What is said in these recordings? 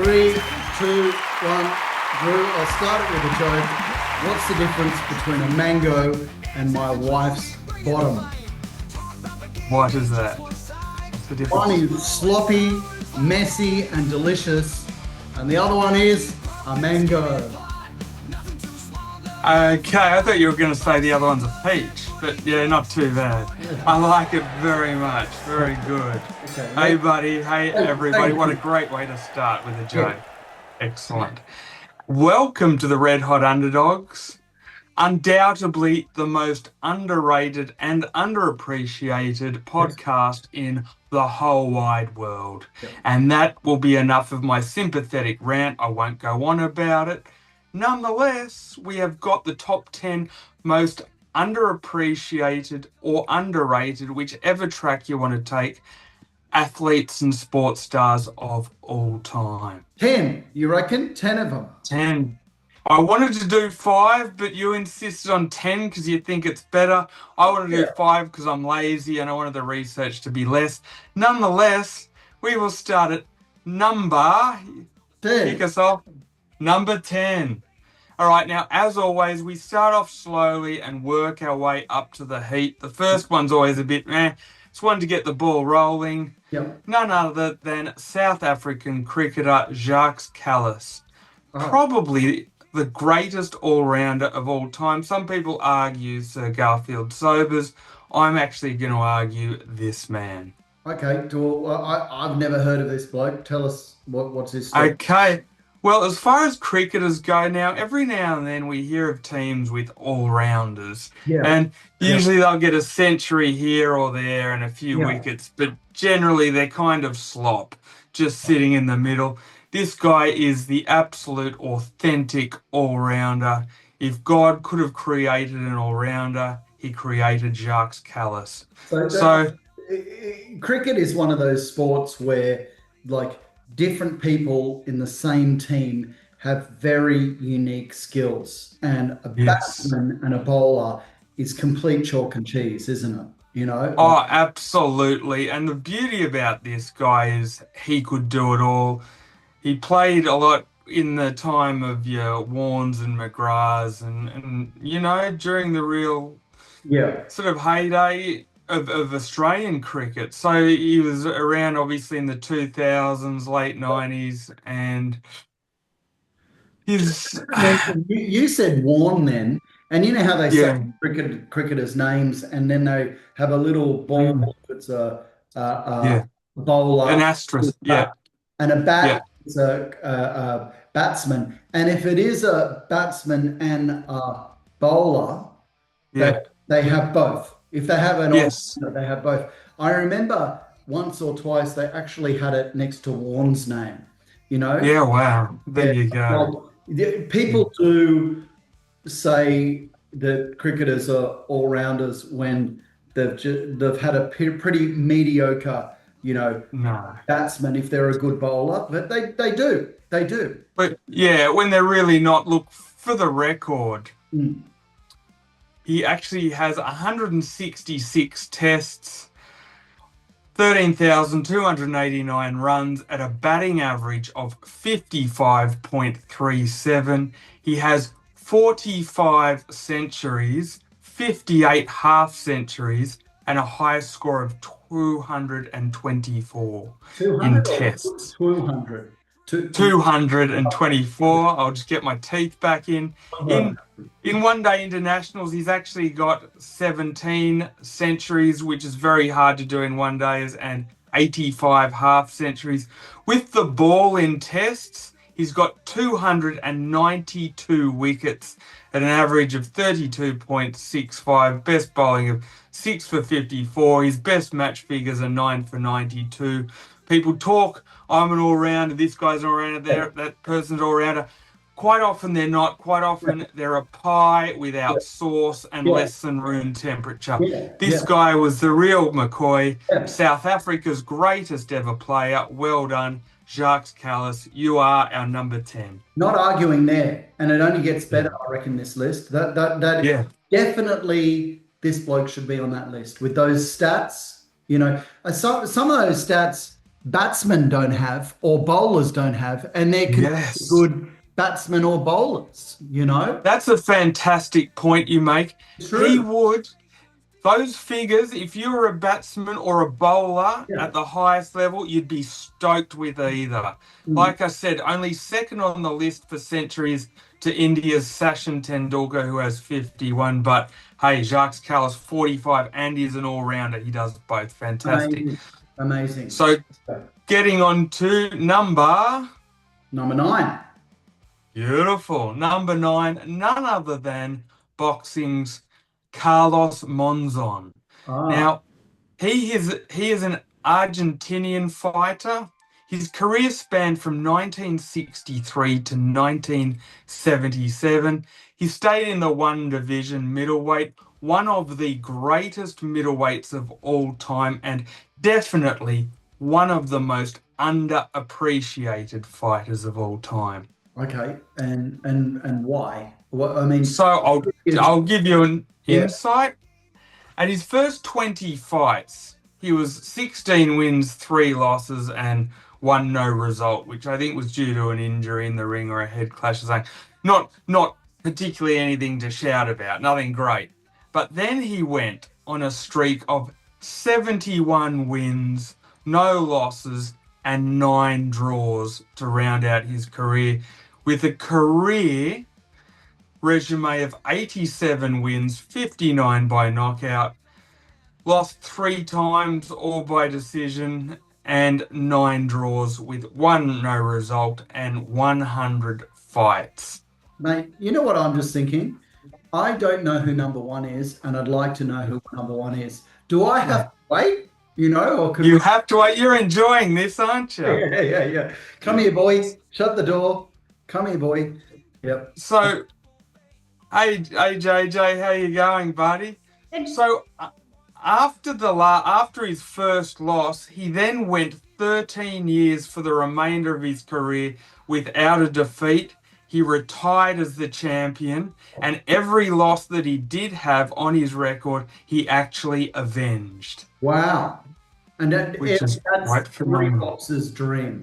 3, 2, 1. Drew, I'll start it with a joke. What's the difference between a mango and my wife's bottom? What is that? What's the difference? One is sloppy, messy, and delicious, and the other one is a mango. Okay, I thought you were going to say the other one's a peach, but yeah, not too bad. I like it very much. Very good. Okay. Hey, buddy. Hey, everybody. What a great way to start with a joke. Excellent. Welcome to the Red Hot Underdogs. Undoubtedly the most underrated and underappreciated podcast in the whole wide world. And that will be enough of my sympathetic rant. I won't go on about it. Nonetheless, we have got the top 10 most underappreciated or underrated, whichever track you want to take, athletes and sports stars of all time. 10, you reckon? 10 of them? 10. I wanted to do 5, but you insisted on 10 because you think it's better. I wanted to do 5 because I'm lazy and I wanted the research to be less. Nonetheless, we will start at number 10. Kick us off. Number 10. All right, now, as always, we start off slowly and work our way up to the heat. The first one's always a bit meh. Just wanted to get the ball rolling. Yep. None other than South African cricketer Jacques Kallis. Probably the greatest all-rounder of all time. Some people argue Sir Garfield Sobers. I'm actually going to argue this man. Okay, I've never heard of this bloke. Tell us what's his story. Okay. Well, as far as cricketers go now, every now and then we hear of teams with all-rounders. Yeah. And usually they'll get a century here or there and a few wickets, but generally they're kind of slop, just sitting in the middle. This guy is the absolute authentic all-rounder. If God could have created an all-rounder, he created Jacques Kallis. So cricket is one of those sports where, like, different people in the same team have very unique skills, and a batsman and a bowler is complete chalk and cheese, isn't it? You know? Oh, absolutely. And the beauty about this guy is he could do it all. He played a lot in the time of your Warnes and McGraths and you know, during the real sort of heyday of Australian cricket. So he was around obviously in the 2000s, late 90s, and his... You said Warne then, and you know how they say cricketers' names, and then they have a little ball that's a bowler. An asterisk, and a bat is a batsman. And if it is a batsman and a bowler, they have both. If they have an they have both. I remember once or twice they actually had it next to Warne's name, you know? Yeah, wow. There you go. Well, people do say that cricketers are all-rounders when they've had a pretty mediocre, you know, batsman if they're a good bowler, but they do. But yeah, when they're really not, look, for the record, he actually has 166 tests, 13,289 runs at a batting average of 55.37. He has 45 centuries, 58 half centuries, and a high score of 224 in tests. 224. I'll just get my teeth back in. In one-day internationals, he's actually got 17 centuries, which is very hard to do in one days, and 85 half centuries. With the ball in tests, he's got 292 wickets at an average of 32.65, best bowling of 6 for 54. His best match figures are 9 for 92. People talk, I'm an all-rounder, this guy's an all-rounder, that person's an all-rounder. Quite often they're not. Quite often they're a pie without sauce and less than room temperature. This guy was the real McCoy, South Africa's greatest ever player. Well done, Jacques Kallis. You are our number 10. Not arguing there. And it only gets better, I reckon, this list. Definitely this bloke should be on that list with those stats. You know, some of those stats batsmen don't have or bowlers don't have, and they're good batsmen or bowlers, you know? That's a fantastic point you make. True. Those figures, if you were a batsman or a bowler at the highest level, you'd be stoked with either. Like I said, only second on the list for centuries to India's Sachin Tendulkar, who has 51. But hey, Jacques Kallis, 45, and he's an all-rounder. He does both. Fantastic. Amazing. So getting on to number 9. Beautiful. Number 9, none other than boxing's Carlos Monzón. Now, he is an Argentinian fighter. His career spanned from 1963 to 1977. He stayed in the one division middleweight, one of the greatest middleweights of all time, and definitely one of the most underappreciated fighters of all time. Okay, and why? What I mean, so I'll give you an insight. At his first 20 fights, he was 16 wins, 3 losses, and 1 no result, which I think was due to an injury in the ring or a head clash or something. Not particularly anything to shout about, nothing great. But then he went on a streak of 71 wins, no losses, and 9 draws to round out his career, with a career resume of 87 wins, 59 by knockout, lost 3 times, all by decision, and 9 draws with 1 no result and 100 fights. Mate, you know what I'm just thinking? I don't know who number 1 is, and I'd like to know who number 1 is. Do I have to wait? You know, or can you have to wait? You're enjoying this, aren't you? Yeah. Come here, boy. Shut the door. Come here, boy. Yep. So, hey JJ, how you going, buddy? So, after his first loss, he then went 13 years for the remainder of his career without a defeat. He retired as the champion, and every loss that he did have on his record, he actually avenged. Wow. And that's every boxer's dream.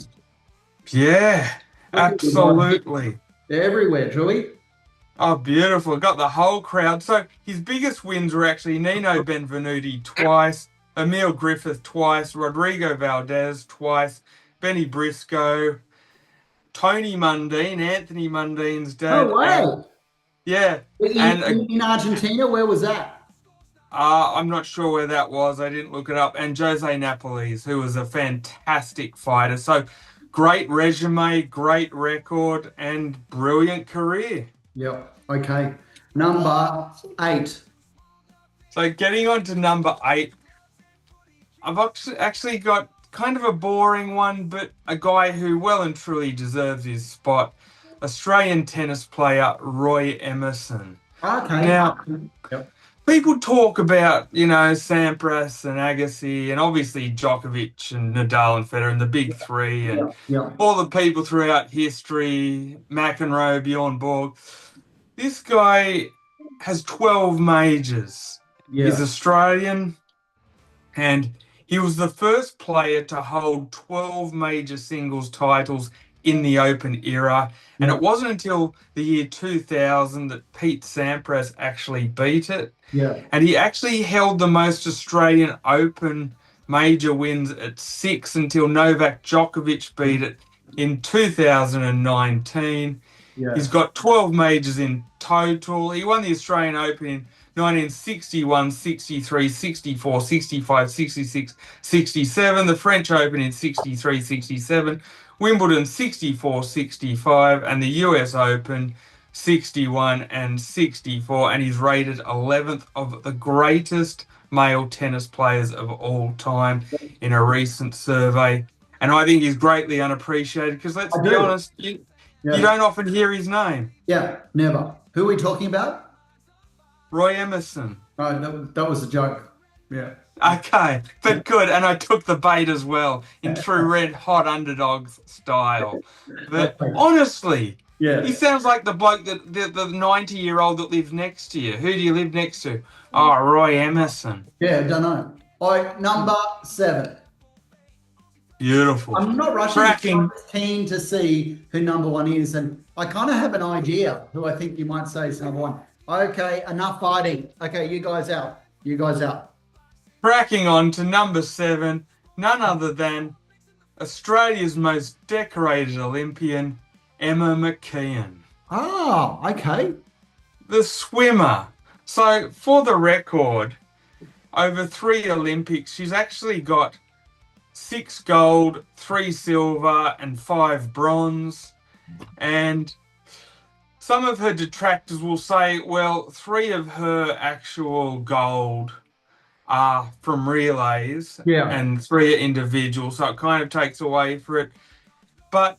Yeah, absolutely. They're everywhere, DREWY. Oh, beautiful. Got the whole crowd. So his biggest wins were actually Nino Benvenuti twice, Emil Griffith twice, Rodrigo Valdez twice, Benny Briscoe, Tony Mundine, Anthony Mundine's dad. Oh, wow. Yeah. In Argentina, where was that? I'm not sure where that was. I didn't look it up. And Jose Napoles, who was a fantastic fighter. So great resume, great record, and brilliant career. Yep. Okay. Number 8. So getting on to number 8, I've actually got kind of a boring one, but a guy who well and truly deserves his spot. Australian tennis player Roy Emerson. Okay. Now, people talk about, Sampras and Agassi and obviously Djokovic and Nadal and Federer and the big 3 and all the people throughout history, McEnroe, Bjorn Borg. This guy has 12 majors. He's Australian, and he was the first player to hold 12 major singles titles in the Open era. And it wasn't until the year 2000 that Pete Sampras actually beat it. Yeah. And he actually held the most Australian Open major wins at 6 until Novak Djokovic beat it in 2019. Yeah. He's got 12 majors in total. He won the Australian Open in 1961, 63, 64, 65, 66, 67, the French Open in 63, 67, Wimbledon 64, 65, and the US Open 61 and 64, and he's rated 11th of the greatest male tennis players of all time in a recent survey. And I think he's greatly unappreciated because, let's be honest, you don't often hear his name. Yeah, never. Who are we talking about? Roy Emerson. Oh, that was a joke. Yeah. Okay, but good. And I took the bait as well in true red hot Underdogs style. But honestly, he sounds like the bloke the 90-year-old that lives next to you. Who do you live next to? Oh, Roy Emerson. Yeah, I don't know. Number 7. Beautiful. I'm not rushing. Cracking. I'm just keen to see who number one is, and I kind of have an idea who I think you might say is number one. Okay, enough fighting. Okay, you guys out. You guys out. Cracking on to number 7, none other than Australia's most decorated Olympian, Emma McKeon. Oh, okay. The swimmer. So, for the record, over 3 Olympics, she's actually got 6 gold, 3 silver, and 5 bronze. And some of her detractors will say, well, 3 of her actual gold are from relays and 3 are individual, so it kind of takes away for it. But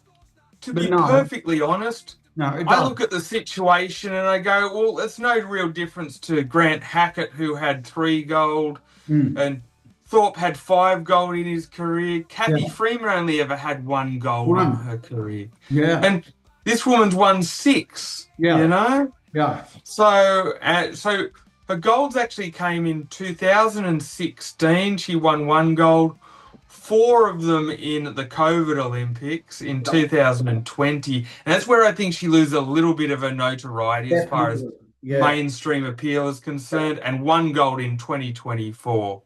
to be perfectly honest, I look at the situation and I go, well, it's no real difference to Grant Hackett, who had 3 gold, and Thorpe had 5 gold in his career. Kathy Freeman only ever had 1 gold in her career. Yeah. And this woman's won 6, you know? Yeah. So her golds actually came in 2016. She won 1 gold, 4 of them in the COVID Olympics in 2020. And that's where I think she loses a little bit of her notoriety as far as mainstream appeal is concerned, and 1 gold in 2024.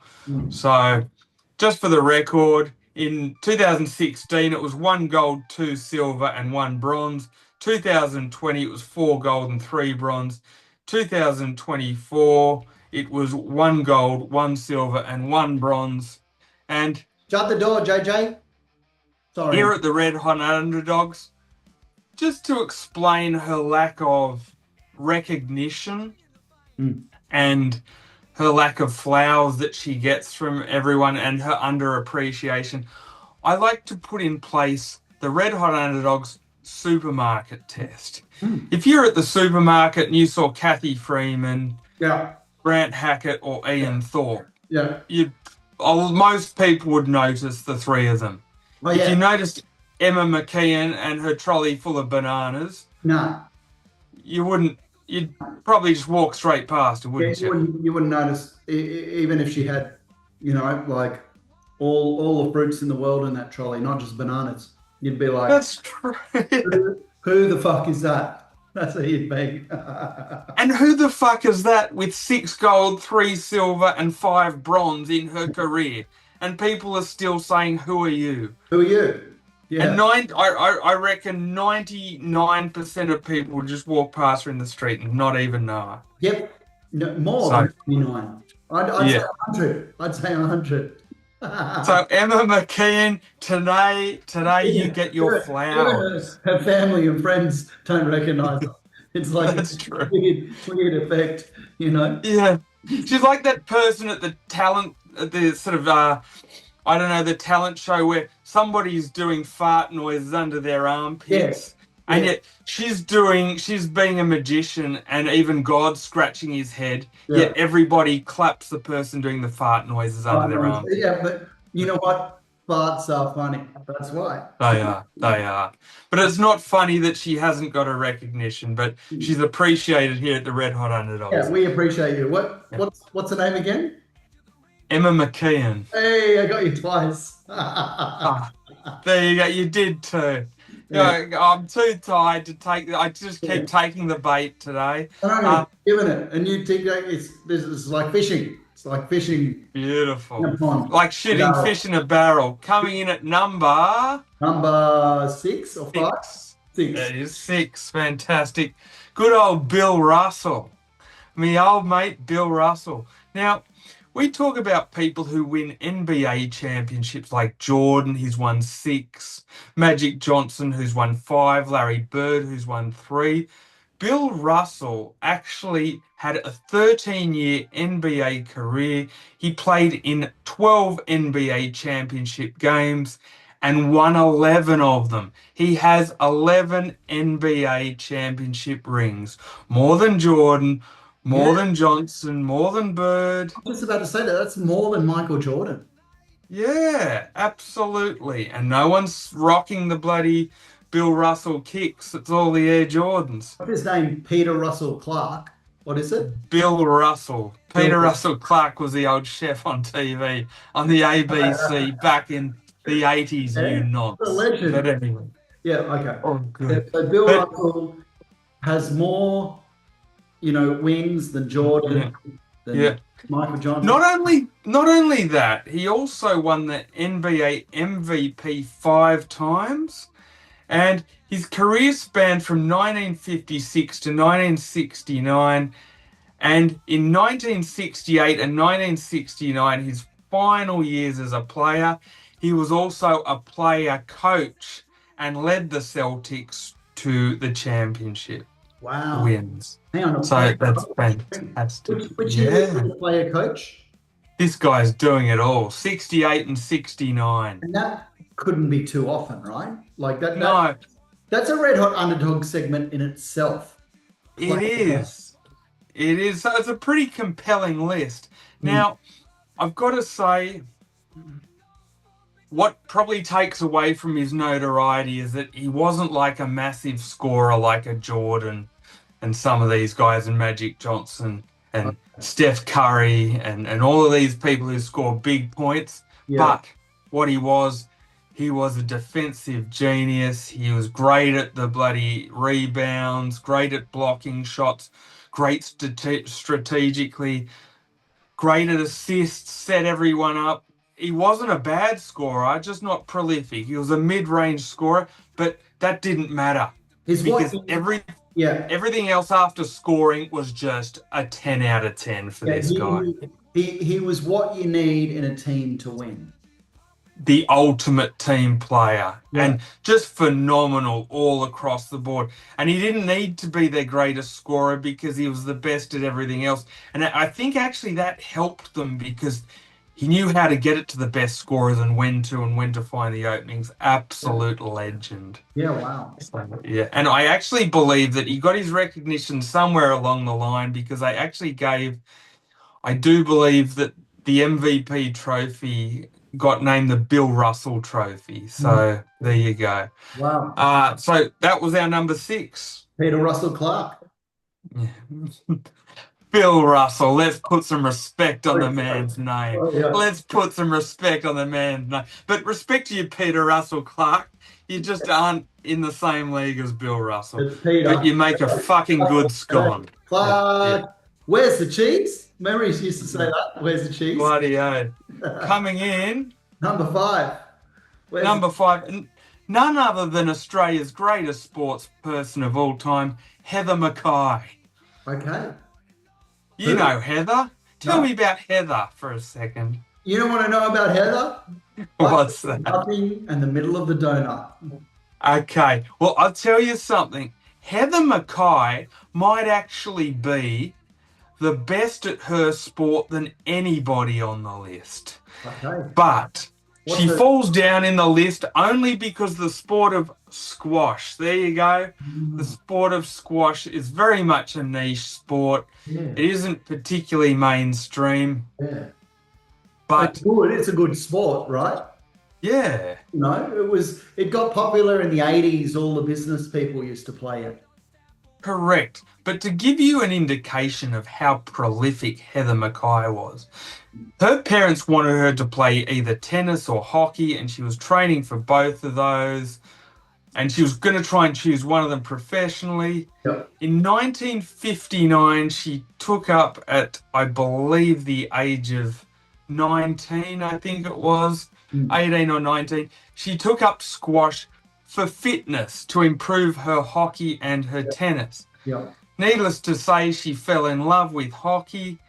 So just for the record, in 2016, it was 1 gold, 2 silver, and 1 bronze. 2020, it was 4 gold and 3 bronze. 2024, it was 1 gold, 1 silver, and 1 bronze. And shut the door, JJ. Sorry. Here at the Red Hot Underdogs, just to explain her lack of recognition and her lack of flowers that she gets from everyone and her underappreciation, I like to put in place the Red Hot Underdogs supermarket test. If you're at the supermarket and you saw Kathy Freeman, Grant Hackett, or Ian Thorpe, most people would notice the 3 of them. If you noticed Emma McKeon and her trolley full of bananas, you wouldn't. You'd probably just walk straight past her, wouldn't you? You wouldn't notice, even if she had, like all the fruits in the world in that trolley, not just bananas. You'd be like, that's true. Who the fuck is that? That's what you'd be. And who the fuck is that with 6 gold, 3 silver, and 5 bronze in her career? And people are still saying, who are you? Who are you? Yeah. And I reckon 99% of people just walk past her in the street and not even know her. Yep. No, more than 99. I'd say 100. I'd say 100. So Emma McKeon, today you get your flowers. Her family and friends don't recognise her. It's like that's true. Weird effect, Yeah, she's like that person at the sort of I don't know, the talent show where somebody's doing fart noises under their armpits. And yet she's being a magician, and even God's scratching his head, yet everybody claps the person doing the fart noises under their armpits. Yeah, but you know what? Farts are funny. That's why. They are. But it's not funny that she hasn't got a recognition, but she's appreciated here at the Red Hot Underdogs. Yeah, we appreciate you. What's her name again? Emma McKeon. Hey, I got you twice. There you go. You did too. Yeah. I'm too tired to take. I just keep taking the bait today. Giving it, and you think this is like fishing. It's like fishing. Beautiful. Like shooting fish in a barrel. Coming in at number 6 or 5. 6. It is 6. Fantastic. Good old Bill Russell. Me old mate Bill Russell. Now, we talk about people who win NBA championships like Jordan, who's won 6, Magic Johnson, who's won 5, Larry Bird, who's won 3. Bill Russell actually had a 13-year NBA career. He played in 12 NBA championship games and won 11 of them. He has 11 NBA championship rings, more than Jordan, more than Johnson, more than Bird. I'm just about to say that's more than Michael Jordan. Yeah, absolutely. And no one's rocking the bloody Bill Russell kicks. It's all the Air Jordans. What's his name? Peter Russell Clark. What is it? Bill Russell. Peter Russell Clark was the old chef on TV on the ABC back in the 80s, you nonce. The legend. But anyway. Yeah, okay. Oh, good. So Bill Russell has more, wins than Jordan, than Michael Johnson. Not only that, he also won the NBA MVP 5 times, and his career spanned from 1956 to 1969, and in 1968 and 1969, his final years as a player, he was also a player coach and led the Celtics to the championship wins. Hang on, so that's fantastic. Which year was the player coach? This guy's doing it all. 68 and 69. And that couldn't be too often, right? Like that. No. That's a Red Hot Underdog segment in itself. It is. It is. So it's a pretty compelling list. Now, I've got to say, what probably takes away from his notoriety is that he wasn't like a massive scorer like a Jordan and some of these guys, and Magic Johnson and Steph Curry and all of these people who score big points. But what he was a defensive genius. He was great at the bloody rebounds, great at blocking shots, great strategically, great at assists, set everyone up. He wasn't a bad scorer, just not prolific. He was a mid-range scorer, but that didn't matter because everything else after scoring was just a 10 out of 10 for this guy. He was what you need in a team to win. The ultimate team player and just phenomenal all across the board. And he didn't need to be their greatest scorer because he was the best at everything else. And I think actually that helped them because he knew how to get it to the best scorers and when to find the openings. Absolute legend. Yeah, wow. So, and I actually believe that he got his recognition somewhere along the line because I do believe that the MVP trophy got named the Bill Russell Trophy. So there you go. Wow. So that was our number 6. Peter Russell Clark. Yeah. Bill Russell. Let's put some respect on the man's name. Let's put some respect on the man's name. But respect to you, Peter Russell Clark. You just aren't in the same league as Bill Russell. But you make a fucking good scone. Clark. Where's the cheese? Memories used to say that. Where's the cheese? Bloody-o. Coming in. Number 5. Number 5. None other than Australia's greatest sports person of all time, Heather Mackay. Okay. You know Heather. Tell me about Heather for a second. You don't want to know about Heather? What's that? Nothing in the middle of the donut. Okay. Well, I'll tell you something. Heather Mackay might actually be the best at her sport than anybody on the list. Okay. But she falls down in the list only because the sport of squash. There you go. The sport of squash is very much a niche sport. It isn't particularly mainstream. But it's a good sport, right? Yeah. It got popular in the 80s. All the business people used to play it. Correct. But to give you an indication of how prolific Heather Mackay was, her parents wanted her to play either tennis or hockey, and she was training for both of those. And she was going to try and choose one of them professionally. In 1959, she took up at, I believe, the age of 19, I think it was, 18 or 19. She took up squash for fitness to improve her hockey and her tennis. Needless to say, she fell in love with hockey,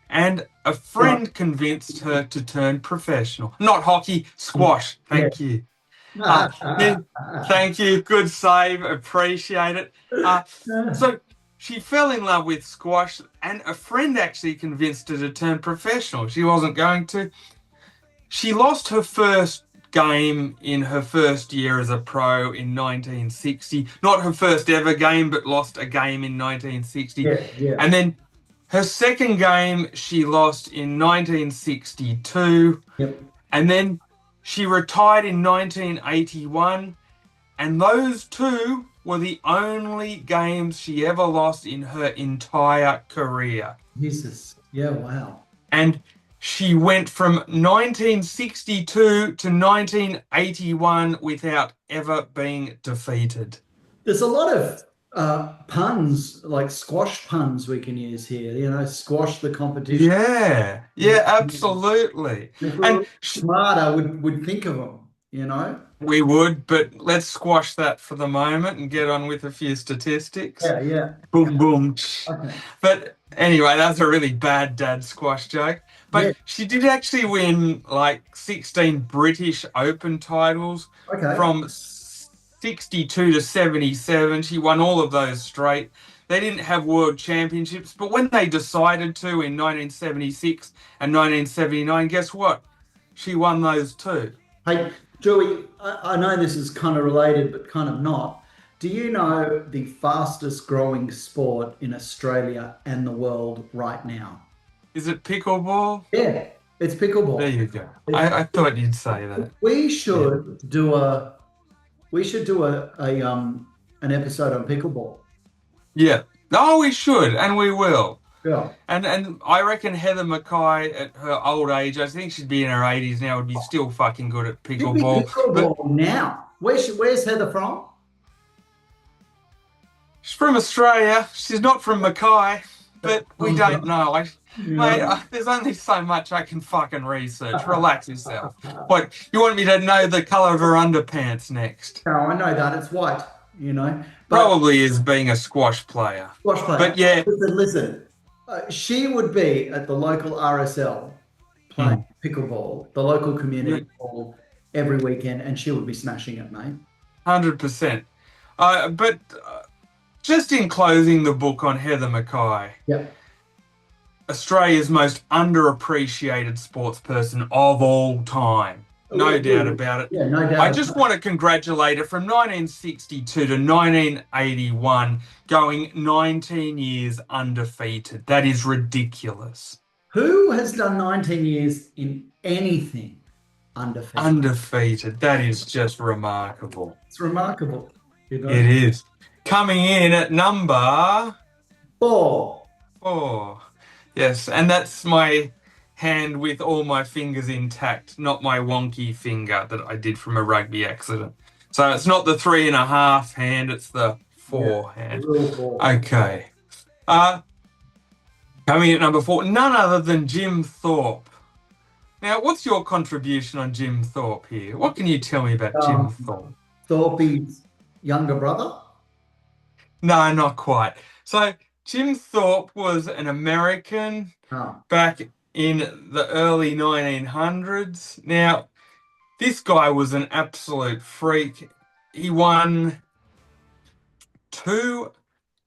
and a friend convinced her to turn professional. Not hockey, squash. Thank you. Thank you. Good save. Appreciate it. So she fell in love with squash, and a friend actually convinced her to turn professional. She wasn't going to. She lost her first game in her first year as a pro in 1960. Not her first ever game, but lost a game in 1960. And then her second game she lost in 1962. And then she retired in 1981. And those two were the only games she ever lost in her entire career. Jesus. Yeah, wow. And she went from 1962 to 1981 without ever being defeated. There's a lot of puns, like squash puns we can use here, you know, squash the competition. Yeah, absolutely. If we were smarter, would think of them, you know? We would, but let's squash that for the moment and get on with a few statistics. Yeah. Boom, boom. Okay. But anyway, that's a really bad dad squash joke. But she did actually win like 16 British Open titles from 62 to 77. She won all of those straight. They didn't have world championships, but when they decided to in 1976 and 1979, guess what? She won those too. Hey, Joey, I know this is kind of related, but kind of not. Do you know the fastest growing sport in Australia and the world right now? Is it pickleball? Yeah, it's pickleball. There you go. I thought you'd say that. We should do an episode on pickleball. Yeah. Oh, we should, and we will. Yeah. And I reckon Heather Mackay at her old age, I think she'd be in her 80s now, would be still fucking good at pickleball. Pickleball now. Where's Heather from? She's from Australia. She's not from Mackay, but we don't know. Mate, there's only so much I can fucking research. Relax yourself. What, you want me to know the colour of her underpants next? No, I know that. It's white, you know. But probably is being a squash player. But yeah. Listen. She would be at the local RSL playing pickleball, the local community hall every weekend, and she would be smashing it, mate. 100%. But just in closing the book on Heather Mackay, Australia's most underappreciated sports person of all time. No doubt about it. Yeah, no doubt. I just want to congratulate her from 1962 to 1981, going 19 years undefeated. That is ridiculous. Who has done 19 years in anything undefeated? Undefeated. That is just remarkable. It's remarkable. You know? It is. Coming in at number 4. Yes, and that's my hand with all my fingers intact, not my wonky finger that I did from a rugby accident. So it's not the 3.5 hand, it's the 4 hand. Okay. Coming in at number 4, none other than Jim Thorpe. Now, what's your contribution on Jim Thorpe here? What can you tell me about Jim Thorpe? Thorpe's younger brother? No, not quite. So Jim Thorpe was an American back in the early 1900s. Now, this guy was an absolute freak. He won 2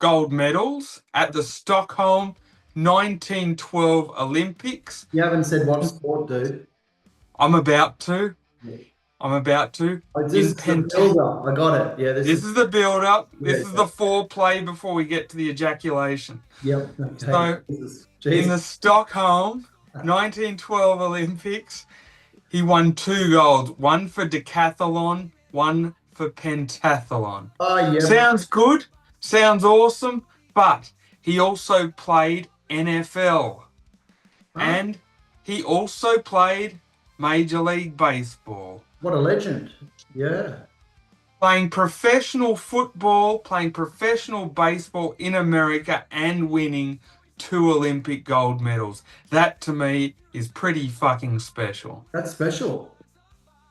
gold medals at the Stockholm 1912 Olympics. You haven't said what sport, dude. I'm about to. This is the build-up. I got it. Yeah, this is the build-up. This is the foreplay before we get to the ejaculation. Yep. So, in the Stockholm 1912 Olympics, he won 2 golds, 1 for decathlon, 1 for pentathlon. Oh, yeah. Sounds good, sounds awesome, but he also played NFL. And he also played Major League Baseball. What a legend. Yeah. Playing professional football, playing professional baseball in America and winning 2 Olympic gold medals. That to me is pretty fucking special. That's special.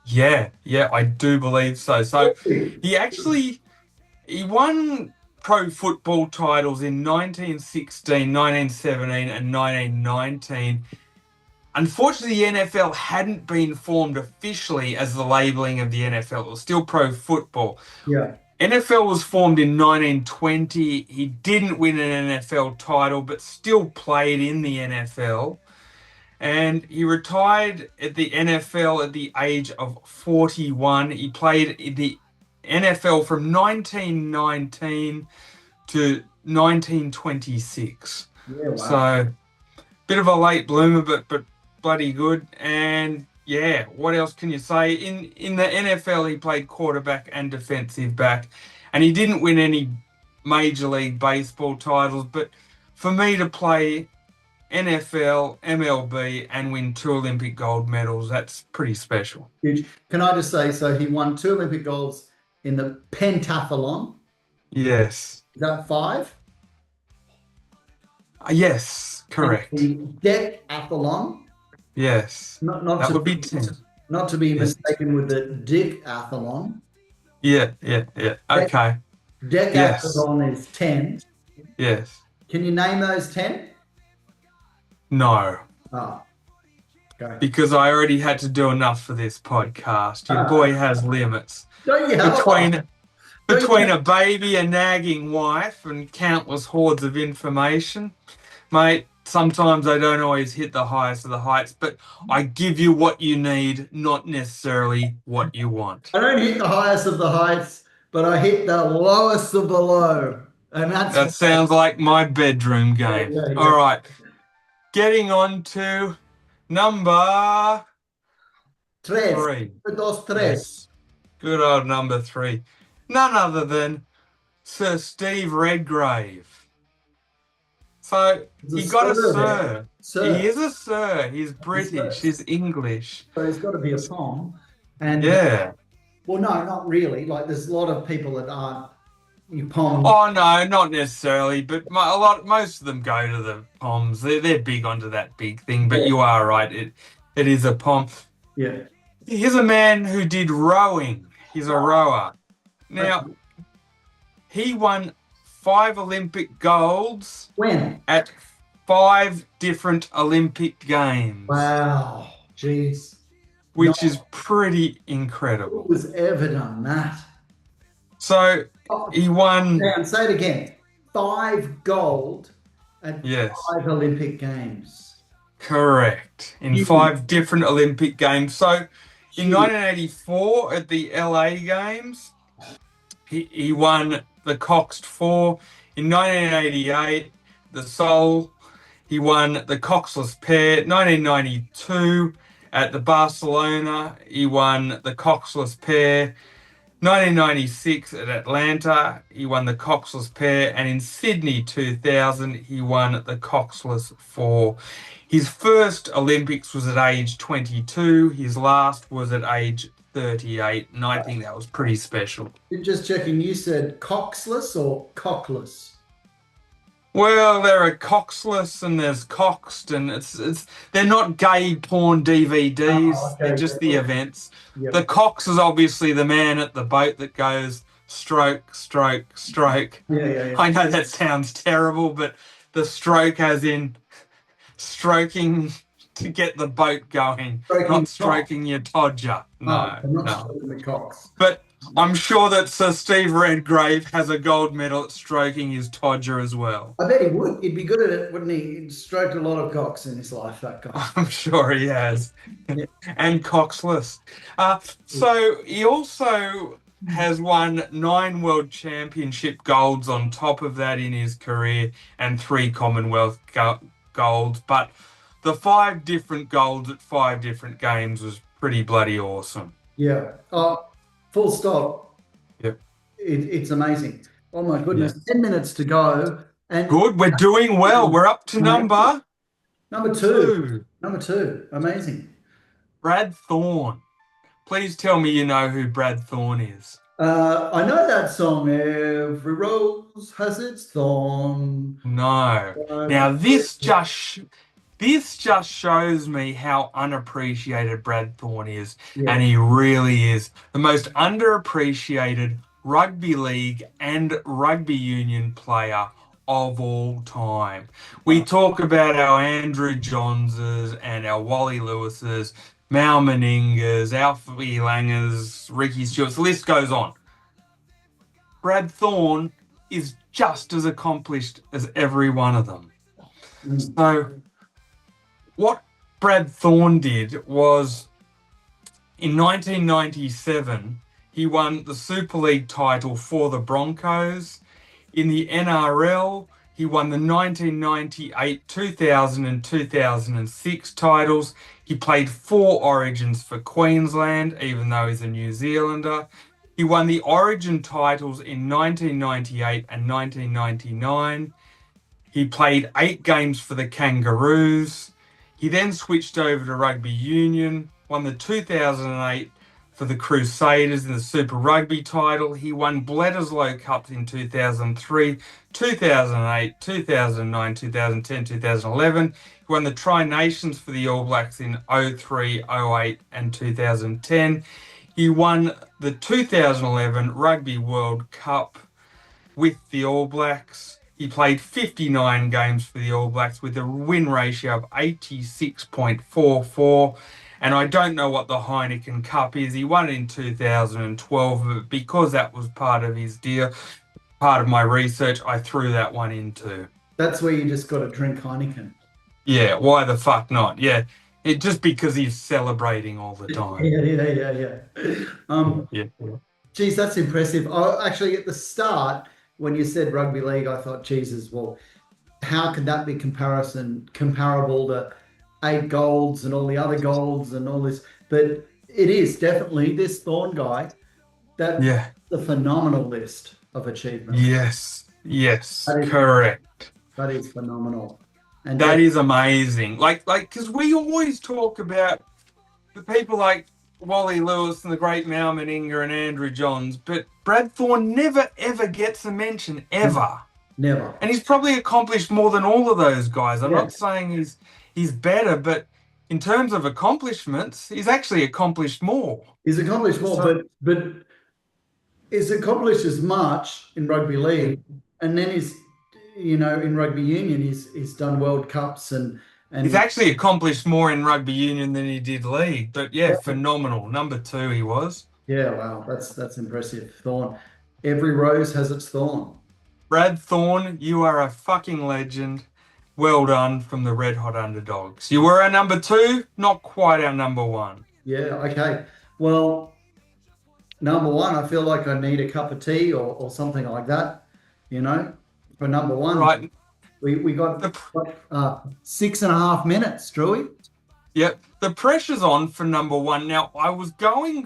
Yeah, I do believe so. So he won pro football titles in 1916, 1917 and 1919. Unfortunately, the NFL hadn't been formed officially as the labeling of the NFL. It was still pro football. Yeah. NFL was formed in 1920. He didn't win an NFL title, but still played in the NFL. And he retired at the NFL at the age of 41. He played in the NFL from 1919 to 1926. Yeah, wow. So, bit of a late bloomer, but bloody good. And yeah, what else can you say? In the NFL, he played quarterback and defensive back, and he didn't win any Major League Baseball titles. But for me to play NFL, MLB, and win 2 Olympic gold medals. That's pretty special. Huge. Can I just say, so he won 2 Olympic golds in the pentathlon. Yes. Is that 5? Yes, correct. And the decathlon. Yes. That would be 10. Not to be mistaken with the decathlon. Yeah. Okay. Decathlon is 10. Yes. Can you name those 10? No. Oh. Okay. Because I already had to do enough for this podcast. Your boy has limits. Don't you have Between a baby, a nagging wife, and countless hordes of information, mate, sometimes I don't always hit the highest of the heights, but I give you what you need, not necessarily what you want. I don't hit the highest of the heights, but I hit the lowest of the low. And that sounds like my bedroom game. Yeah. All right. Getting on to number 3. Yes. Good old number 3. None other than Sir Steve Redgrave. So he got a sir. He is a sir. He's British. He's English. So he's got to be a Pom. And yeah. Well, no, not really. Like there's a lot of people that aren't Pom. Oh no, not necessarily. But most of them go to the Poms. They're big onto that big thing. But you are right. It is a Pom. Yeah. He's a man who did rowing. He's a rower. Now, he won 5 Olympic golds. When? At 5 different Olympic games. Wow. Jeez. Which is pretty incredible. Who was ever done that? So, he won... Say it again. 5 gold at 5 Olympic games. Correct. In 5 different Olympic games. So, in 1984 at the LA Games, he won the Coxed 4. In 1988, the Seoul, he won the Coxless pair. 1992 at the Barcelona, he won the Coxless pair. 1996 at Atlanta, he won the Coxless pair. And in Sydney 2000, he won the Coxless 4. His first Olympics was at age 22. His last was at age 38. And I think that was pretty special. Just checking, you said coxless or cockless? Well, there are coxless and there's coxed, and they're not gay porn DVDs. Oh, okay. They're just the events. Yep. The cox is obviously the man at the boat that goes stroke, stroke, stroke. Yeah. I know that sounds terrible, but the stroke as in stroking to get the boat going, not stroking your todger. No. Stroking the cox. But I'm sure that Sir Steve Redgrave has a gold medal at stroking his todger as well. I bet he would. He'd be good at it, wouldn't he? He'd stroked a lot of cocks in his life, that guy. I'm sure he has. And coxless. So he also has won 9 World Championship golds on top of that in his career and 3 Commonwealth golds. But the 5 different golds at 5 different games was pretty bloody awesome. Yeah. Full stop. Yep. It's amazing. Oh my goodness. Yeah. 10 minutes to go. And good. We're doing well. We're up to number 2. Number 2. Amazing. Brad Thorn. Please tell me you know who Brad Thorn is. I know that song. Every rose has its thorn. No. Now this just shows me how unappreciated Brad Thorn is, and he really is the most underappreciated rugby league and rugby union player of all time. We talk about our Andrew Johnses and our Wally Lewises, Mal Meningas, Alfie Langers, Ricky Stewart's, the list goes on. Brad Thorn is just as accomplished as every one of them. So what Brad Thorn did was, in 1997, he won the Super League title for the Broncos. In the NRL, he won the 1998, 2000 and 2006 titles. He played 4 Origins for Queensland, even though he's a New Zealander. He won the Origin titles in 1998 and 1999. He played 8 games for the Kangaroos. He then switched over to rugby union, won the 2008 for the Crusaders in the Super Rugby title. He won Bledisloe Cups in 2003, 2008, 2009, 2010, 2011. He won the Tri-Nations for the All Blacks in 03, 08 and 2010. He won the 2011 Rugby World Cup with the All Blacks. He played 59 games for the All Blacks with a win ratio of 86.44. And I don't know what the Heineken Cup is. He won it in 2012, but because that was part of his deal, part of my research, I threw that one in too. That's where you just got to drink Heineken. Yeah, why the fuck not? Yeah, just because he's celebrating all the time. Yeah. Geez, that's impressive. Actually, at the start, when you said rugby league, I thought, Jesus, well, how could that be comparable to 8 golds and all the other golds and all this? But it is definitely this Thorne guy. That's a phenomenal list of achievements. Yes, correct. That is phenomenal. And that is amazing. Like, because we always talk about the people like Wally Lewis and the great Mal Meninga and Andrew Johns, but Brad Thorne never ever gets a mention, ever. Never. And he's probably accomplished more than all of those guys. I'm not saying he's better, but in terms of accomplishments, he's actually accomplished more. He's accomplished more, but he's accomplished as much in rugby league, and then he's, in rugby union, he's done World Cups and he's actually accomplished more in rugby union than he did league. But phenomenal. Number 2 he was. Yeah, wow, that's impressive. Thorne. Every rose has its thorn. Brad Thorne, you are a fucking legend. Well done from the Red Hot Underdogs. You were our number 2, not quite our number 1. Yeah, okay. Well, number 1, I feel like I need a cup of tea or something like that, for number 1. Right. We got 6.5 minutes, Drewy. Yep. The pressure's on for number 1. Now, I was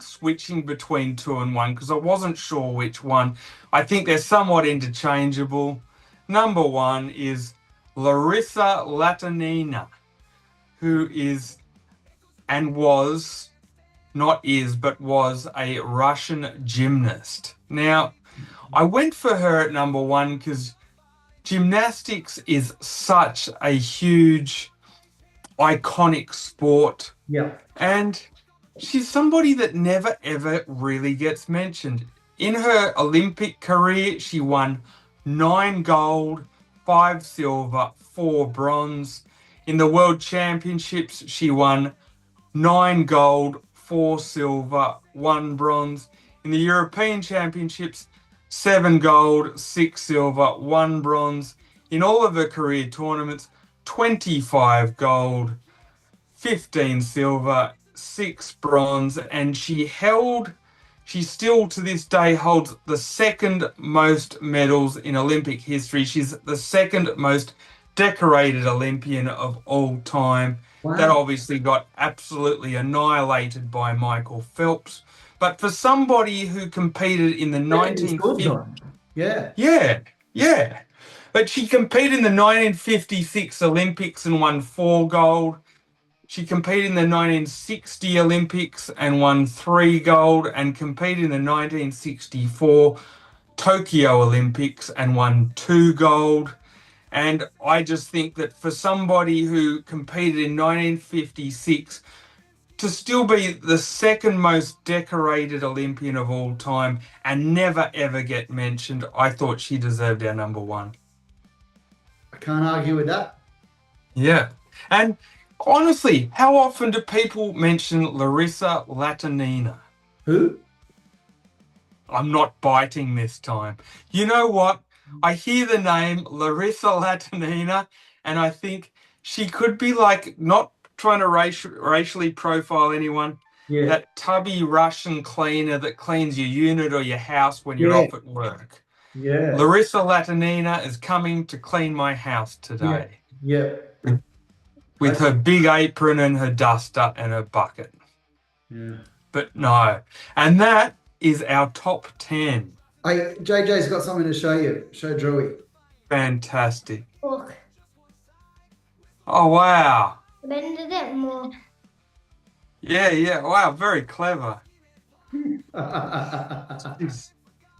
switching between 2 and 1 because I wasn't sure which one. I think they're somewhat interchangeable. Number 1 is Larissa Latinina, who is and was, not is, but was a Russian gymnast. Now, I went for her at number 1 because gymnastics is such a huge, iconic sport. Yeah. And she's somebody that never, ever really gets mentioned. In her Olympic career, she won 9 gold, 5 silver, 4 bronze. In the World Championships, she won 9 gold, 4 silver, 1 bronze. In the European Championships, 7 gold, 6 silver, 1 bronze. In all of her career tournaments, 25 gold, 15 silver, 6 bronze, and she still to this day holds the 2nd most medals in Olympic history. She's the 2nd most decorated Olympian of all time. Wow. That obviously got absolutely annihilated by Michael Phelps. But for somebody who competed in the 1950s... Yeah. But she competed in the 1956 Olympics and won 4 gold. She competed in the 1960 Olympics and won 3 gold, and competed in the 1964 Tokyo Olympics and won 2 gold. And I just think that for somebody who competed in 1956 to still be the 2nd most decorated Olympian of all time and never ever get mentioned, I thought she deserved our number 1. I can't argue with that. Yeah. And honestly, how often do people mention Larissa Latinina? Who? I'm not biting this time. You know what? I hear the name Larissa Latinina and I think she could be like, not trying to racially profile anyone, that tubby Russian cleaner that cleans your unit or your house when you're off at work. Yeah. Larissa Latinina is coming to clean my house today. Yeah. With her big apron and her duster and her bucket. Yeah. But no. And that is our top 10. JJ's got something to show you. Show Drewy. Fantastic. Fork. Oh, wow. Bended it more. Yeah. Wow, very clever. I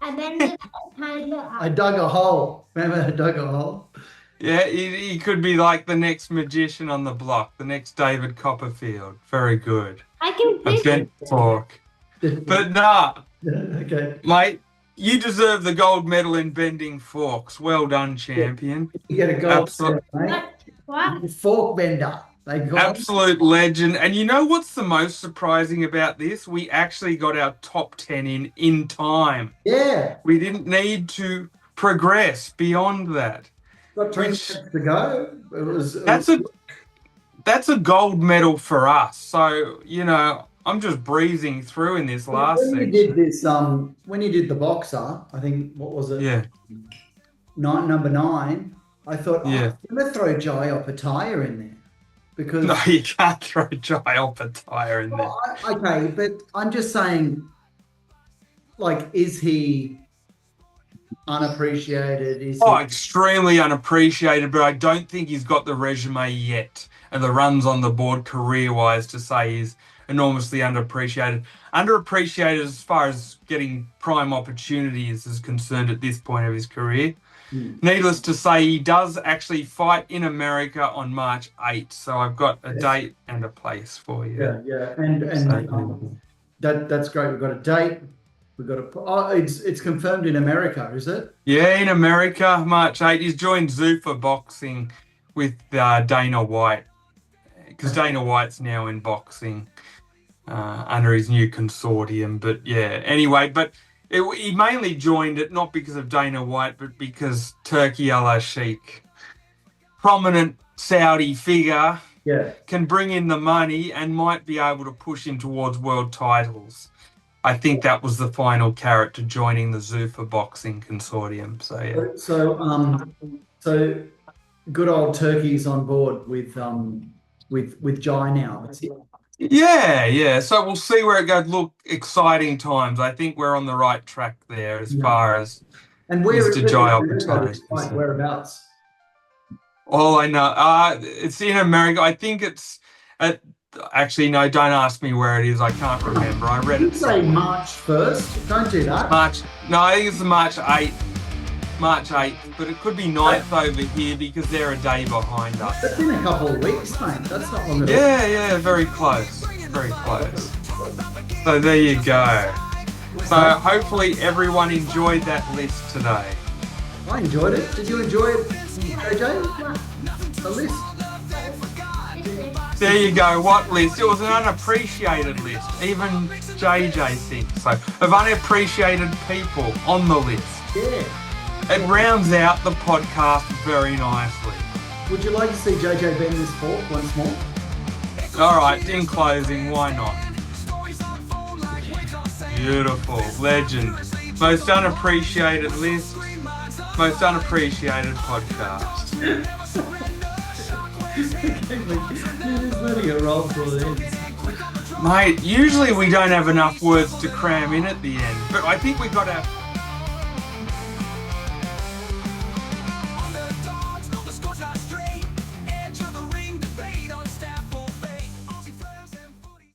bended it kind of up. I dug a hole. Remember, I dug a hole? Yeah, he could be like the next magician on the block, the next David Copperfield. Very good. I can A fish. bent fork. But nah, Okay. mate, you deserve the gold medal in bending forks. Well done, champion. You get a gold Absolute- medal, mate. What? Fork bender. They got Absolute legend. And you know what's the most surprising about this? We actually got our top 10 in time. Yeah. We didn't need to progress beyond that. Got 20 minutes to go. That's a gold medal for us. So, you know, I'm just breezing through in this last when section. you did this, when you did the boxer, I think, what was it? Yeah. Number 9. I thought, Yeah. I'm going to throw Jai Opataya in there because. No, you can't throw Jai Opataya in there. Well, okay, but I'm just saying, like, is he unappreciated? Extremely unappreciated, but I don't think he's got the resume yet and the runs on the board career-wise to say he's enormously underappreciated. Underappreciated as far as getting prime opportunities is concerned at this point of his career. Needless to say, he does actually fight in America on March 8th, so I've got a date and a place for you. Yeah. And that's great. We've got a date. We've got it's confirmed in America, is it? Yeah, in America, March 8th. He's joined Zuffa Boxing with Dana White, because Dana White's now in boxing under his new consortium. But yeah, anyway, he mainly joined it not because of Dana White, but because Turki Al-Sheikh, prominent Saudi figure, can bring in the money and might be able to push him towards world titles. I think that was the final carrot to joining the Zuffa Boxing Consortium. So yeah. So good old Turkey's on board with Jai now. Yeah. So we'll see where it goes. Look, exciting times. I think we're on the right track there as far as Mr. Jai Opataya is concerned. Whereabouts? All I know, it's in America. I think it's actually, no, don't ask me where it is. I can't remember. I read it. Say March 1st. Don't do that. No, I think it's March 8th. March 8th, but it could be 9th over here because they're a day behind us. That's in a couple of weeks, mate. That's not long at all. Yeah, very close. Very close. So there you go. So hopefully everyone enjoyed that list today. I enjoyed it. Did you enjoy it, JJ? The list? There you go. What list? It was an unappreciated list. Even JJ thinks so. Of unappreciated people on the list. Yeah. It rounds out the podcast very nicely. Would you like to see JJ bend this fork once more? All right, in closing, why not? Beautiful. Legend. Most unappreciated list. Most unappreciated podcast. Just letting it roll for the end. Mate, usually we don't have enough words to cram in at the end, but I think we got our